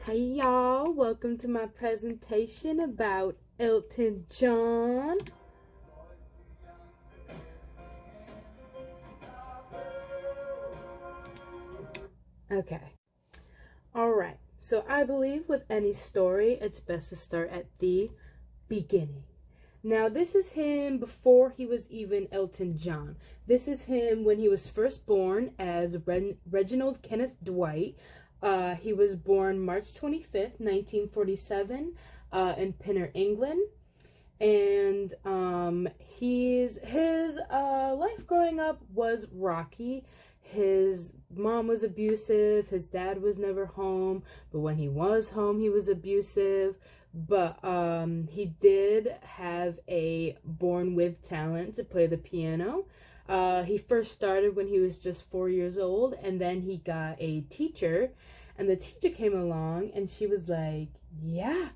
Hey y'all, welcome to my presentation about Elton John. Okay, alright, so I believe with any story, it's best to start at the beginning. Now, this is him before he was even Elton John. This is him when he was first born as Reginald Kenneth Dwight. He was born March 25th, 1947, in Pinner, England. And his life growing up was rocky. His mom was abusive. His dad was never home. But when he was home, he was abusive. But he did have a born with talent to play the piano. He first started when he was just 4 years old, and then he got a teacher, and the teacher came along and she was like, yeah,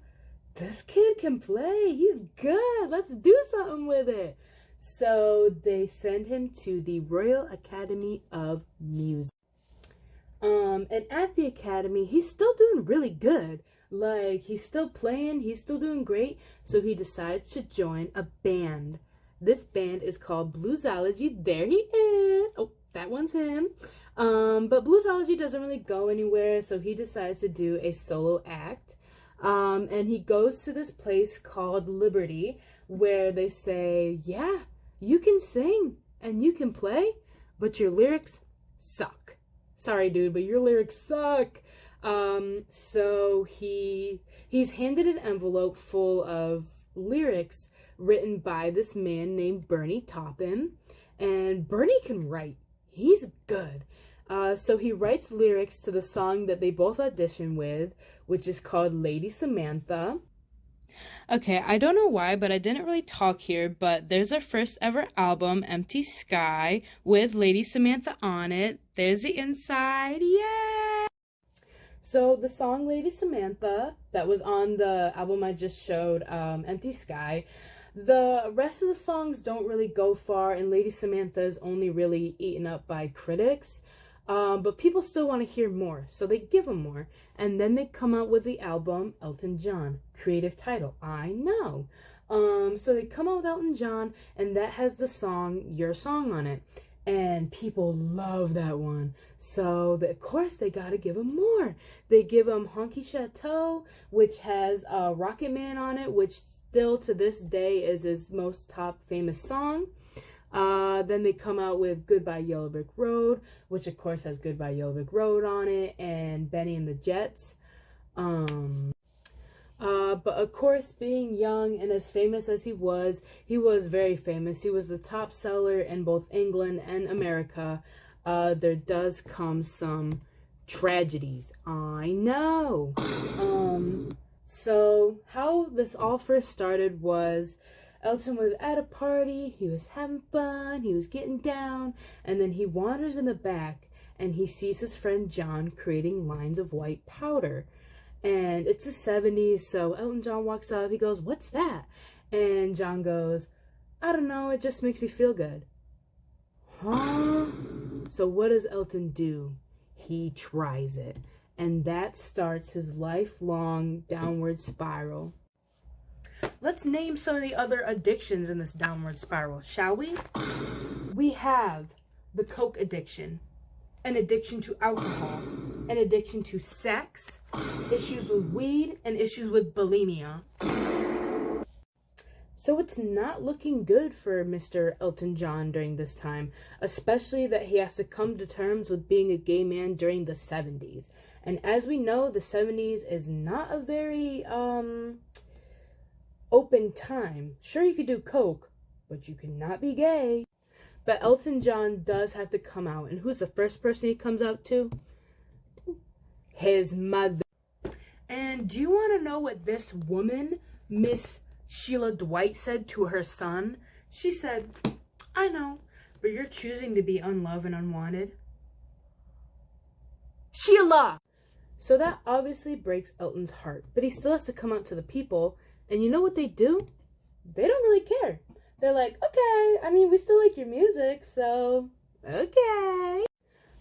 this kid can play. He's good. Let's do something with it. So they send him to the Royal Academy of Music. And at the academy, he's still doing really good. Like, he's still playing, he's still doing great. So he decides to join a band. This band is called Bluesology. There he is. Oh, that one's him. But Bluesology doesn't really go anywhere, so he decides to do a solo act. And he goes to this place called Liberty, where they say, yeah, you can sing and you can play, but your lyrics suck. Sorry, dude, but your lyrics suck. So he's handed an envelope full of lyrics written by this man named Bernie Taupin, and Bernie can write. He's good. So he writes lyrics to the song that they both audition with, which is called Lady Samantha. Okay, I don't know why, but I didn't really talk here, but there's our first ever album, Empty Sky, with Lady Samantha on it. There's the inside, yeah! So the song Lady Samantha, that was on the album I just showed, Empty Sky, the rest of the songs don't really go far, and Lady Samantha is only really eaten up by critics. But people still want to hear more, so they give them more. And then they come out with the album Elton John. Creative title, I know. So they come out with Elton John, and that has the song Your Song on it. And people love that one. So, of course, they gotta give him more. They give him Honky Chateau, which has Rocket Man on it, which still to this day is his most top famous song. Then they come out with Goodbye Yellow Brick Road, which of course has Goodbye Yellow Brick Road on it, and Benny and the Jets. But of course, being young and as famous as he was very famous. He was the top seller in both England and America. There does come some tragedies. I know. So how this all first started was Elton was at a party, he was having fun, he was getting down, and then he wanders in the back and he sees his friend John creating lines of white powder. And it's the 70s, so Elton John walks up, he goes, "What's that?" And John goes, "I don't know, it just makes me feel good." Huh? So what does Elton do? He tries it. And that starts his lifelong downward spiral. Let's name some of the other addictions in this downward spiral, shall we? We have the coke addiction, an addiction to alcohol, an addiction to sex, issues with weed, and issues with bulimia. So it's not looking good for Mr. Elton John during this time, especially that he has to come to terms with being a gay man during the 70s. And as we know, the 70s is not a very, open time. Sure, you could do coke, but you cannot be gay. But Elton John does have to come out. And who's the first person he comes out to? His mother. And do you want to know what this woman, Miss Sheila Dwight, said to her son? She said, "I know, but you're choosing to be unloved and unwanted." Sheila! So that obviously breaks Elton's heart, but he still has to come out to the people. And you know what they do? They don't really care. They're like, "Okay, I mean, we still like your music, so okay."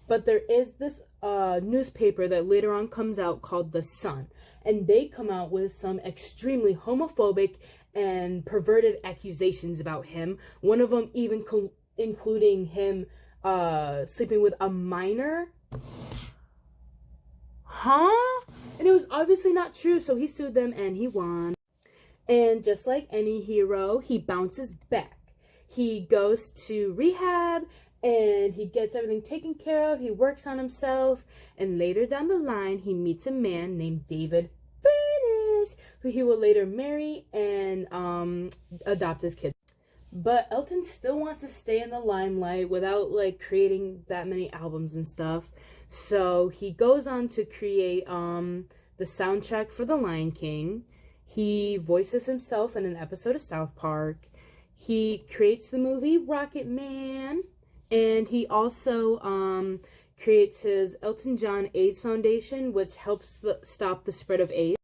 But there is this newspaper that later on comes out called The Sun. And they come out with some extremely homophobic and perverted accusations about him. One of them even including him sleeping with a minor. Huh? And it was obviously not true, so he sued them and he won. And just like any hero, he bounces back. He goes to rehab and he gets everything taken care of. He works on himself. And later down the line, he meets a man named David Furnish, who he will later marry and adopt his kids. But Elton still wants to stay in the limelight without, like, creating that many albums and stuff. So he goes on to create the soundtrack for The Lion King. He voices himself in an episode of South Park. He creates the movie Rocket Man. And he also creates his Elton John AIDS Foundation, which helps stop the spread of AIDS.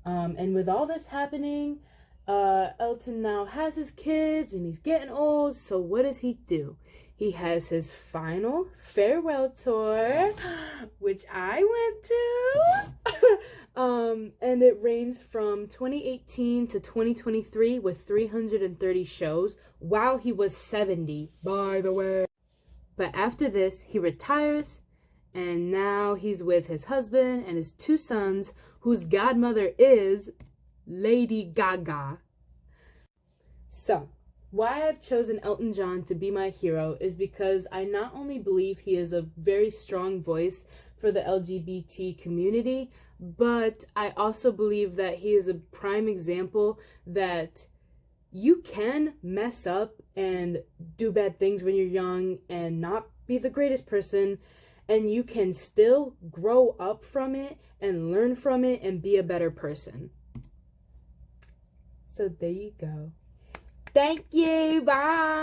And with all this happening, Elton now has his kids and he's getting old. So what does he do? He has his final farewell tour, which I went to. And it ranged from 2018 to 2023 with 330 shows while he was 70, by the way. But after this, he retires, and now he's with his husband and his 2 sons, whose godmother is Lady Gaga. So, why I've chosen Elton John to be my hero is because I not only believe he is a very strong voice for the LGBT community, but I also believe that he is a prime example that you can mess up and do bad things when you're young and not be the greatest person, and you can still grow up from it and learn from it and be a better person. So there you go. Thank you. Bye.